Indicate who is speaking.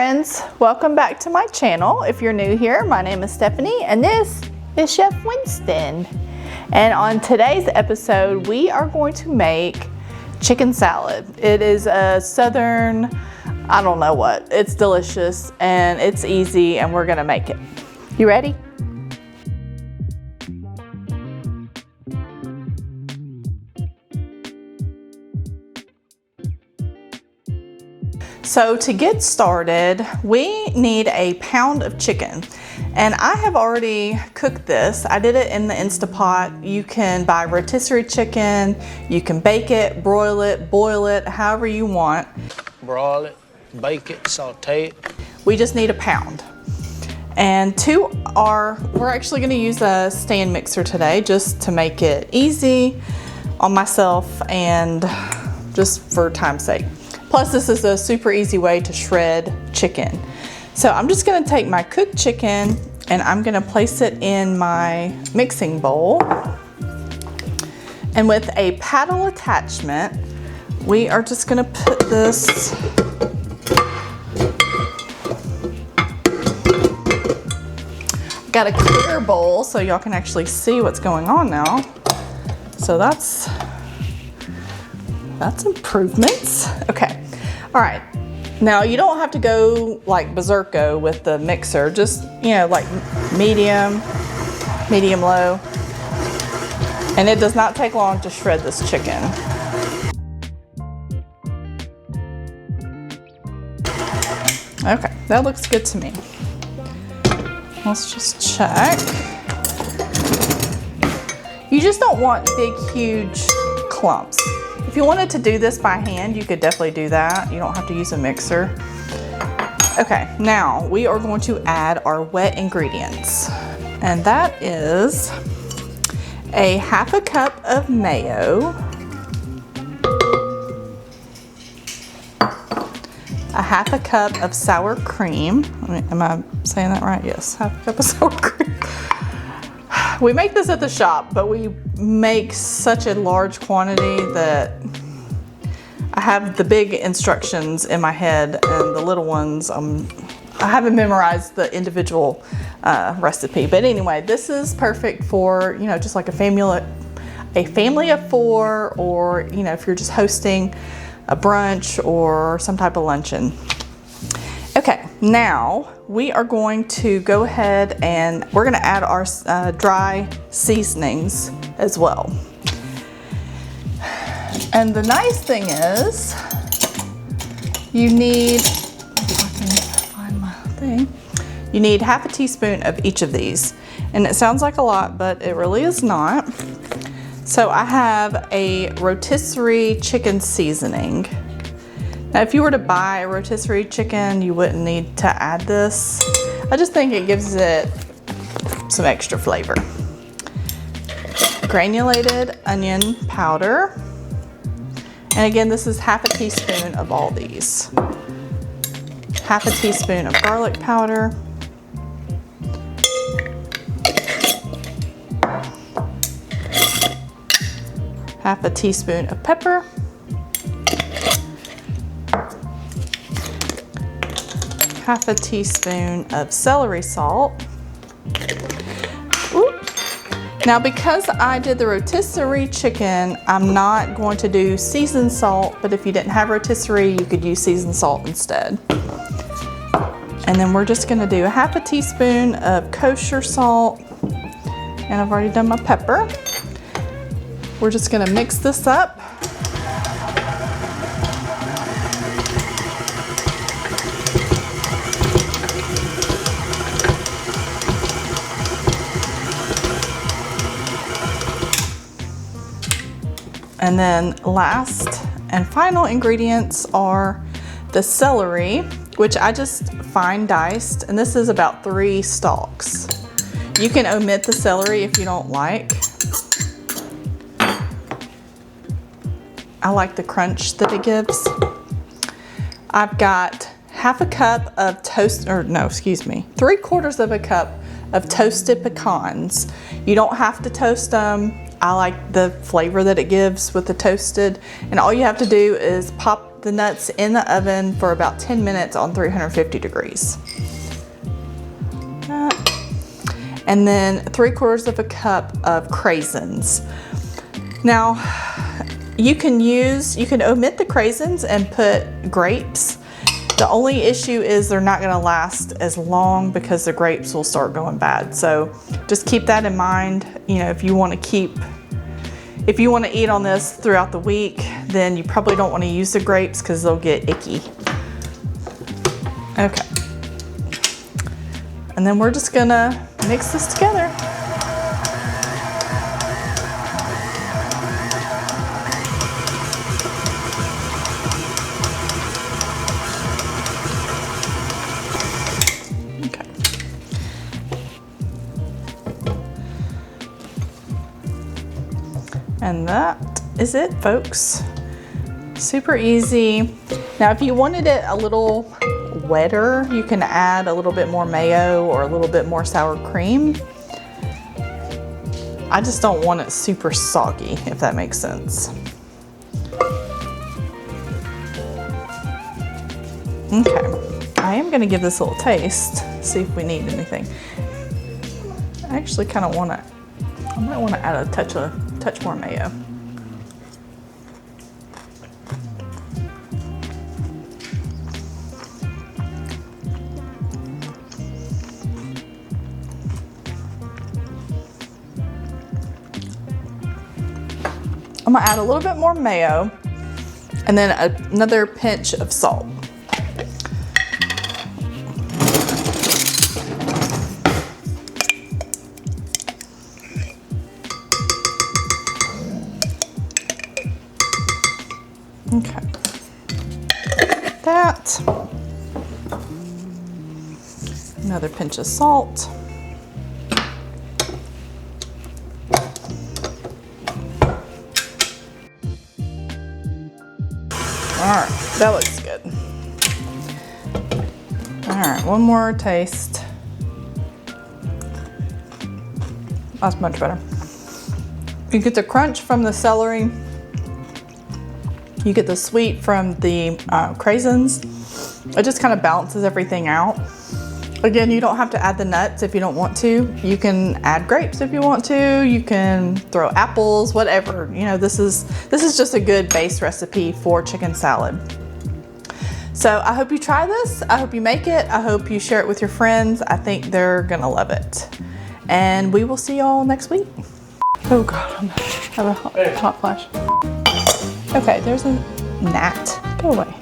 Speaker 1: friends, welcome back to my channel. If you're new here, my name is Stephanie and this is Chef Winston. And on today's episode, we are going to make chicken salad. It is a southern, I don't know what, it's delicious and it's easy and we're gonna make it. You ready? So to get started, we need a pound of chicken. And I have already cooked this. I did it in the Instapot. You can buy rotisserie chicken, you can bake it, broil it, boil it, however you want.
Speaker 2: Broil it, bake it, saute it.
Speaker 1: We just need a pound. And we're actually gonna use a stand mixer today just to make it easy on myself and just for time's sake. Plus, this is a super easy way to shred chicken. So I'm just gonna take my cooked chicken and I'm gonna place it in my mixing bowl. And with a paddle attachment, we are just gonna put this got a clear bowl so y'all can actually see what's going on now. So that's improvements. Okay, all right. Now you don't have to go like berserko with the mixer, just, you know, like medium low. And it does not take long to shred this chicken. Okay, that looks good to me. Let's just check. You just don't want big, huge clumps. If you wanted to do this by hand, you could definitely do that. You don't have to use a mixer. Okay, now we are going to add our wet ingredients. And that is a half a cup of mayo, a half a cup of sour cream. Am I saying that right? Yes, half a cup of sour cream. We make this at the shop, but we make such a large quantity that I have the big instructions in my head and the little ones, I haven't memorized the individual recipe. But anyway, this is perfect for, you know, just like a family of four, or, you know, if you're just hosting a brunch or some type of luncheon. Okay, now we are going to go ahead and we're gonna add our dry seasonings as well. And the nice thing is, you need, if I can find my thing, you need half a teaspoon of each of these. And it sounds like a lot, but it really is not. So I have a rotisserie chicken seasoning. Now, if you were to buy a rotisserie chicken, you wouldn't need to add this. I just think it gives it some extra flavor. Granulated onion powder. And again, this is half a teaspoon of all these. Half a teaspoon of garlic powder. Half a teaspoon of pepper. Half a teaspoon of celery salt. Ooh. Now, because I did the rotisserie chicken, I'm not going to do seasoned salt, but if you didn't have rotisserie, you could use seasoned salt instead. And then we're just gonna do a half a teaspoon of kosher salt, and I've already done my pepper. We're just gonna mix this up. And then last and final ingredients are the celery, which I just fine diced, and this is about 3 stalks. You can omit the celery if you don't like. I like the crunch that it gives. I've got half a cup of 3/4 of a cup of toasted pecans. You don't have to toast them. I like the flavor that it gives with the toasted, and all you have to do is pop the nuts in the oven for about 10 minutes on 350 degrees. And then 3/4 of a cup of craisins. Now, you can omit the craisins and put grapes. The only issue is they're not gonna last as long because the grapes will start going bad. So just keep that in mind. You know, if you wanna eat on this throughout the week, then you probably don't wanna use the grapes because they'll get icky. Okay. And then we're just gonna mix this together. Okay. And that is it, folks. Super easy. Now, if you wanted it a little wetter, you can add a little bit more mayo or a little bit more sour cream. I just don't want it super soggy, if that makes sense. Okay, I am gonna give this a little taste, see if we need anything. I actually kind of want to, I might want to add a touch more mayo. I'm gonna add a little bit more mayo and then another pinch of salt. Okay. That. Another pinch of salt. All right, that looks good. All right, one more taste. That's much better. You get the crunch from the celery. You get the sweet from the craisins. It just kind of balances everything out. Again, you don't have to add the nuts if you don't want to. You can add grapes if you want to. You can throw apples, whatever. You know, this is just a good base recipe for chicken salad. So I hope you try this. I hope you make it. I hope you share it with your friends. I think they're gonna love it. And we will see y'all next week. Oh God, I have a hot flash. Okay, there's a gnat. Go away.